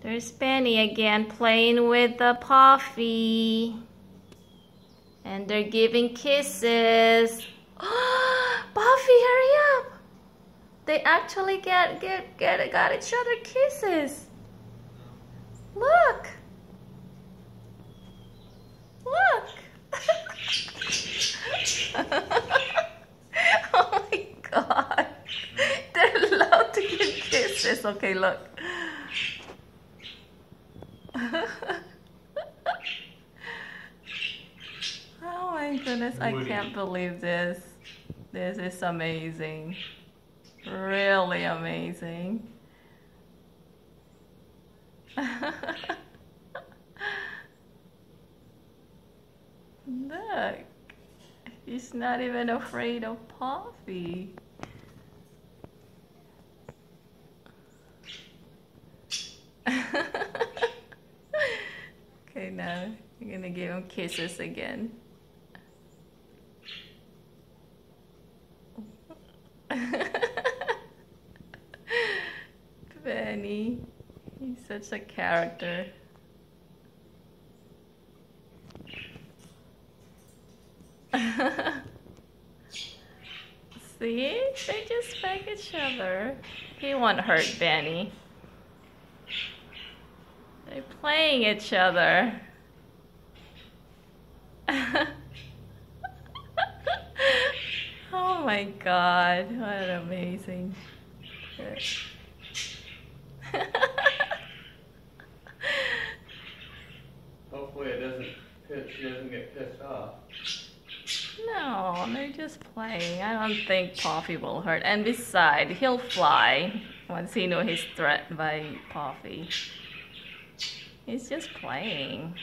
There's Benny again playing with the Puffy. And they're giving kisses. Puffy, hurry up! They actually got each other kisses. Look! Look! Oh my God! They're allowed to give kisses. Okay, look. Oh my goodness, I can't believe this. This is amazing. Really amazing. Look, he's not even afraid of Puffy. Okay, now you're gonna give him kisses again. Benny, he's such a character. See? They just beg each other. He won't hurt Benny. They're playing each other. Oh my God, what amazing. Hopefully she doesn't get pissed off. No, they're just playing. I don't think Puffy will hurt. And besides, he'll fly once he knows he's threatened by Puffy. He's just playing.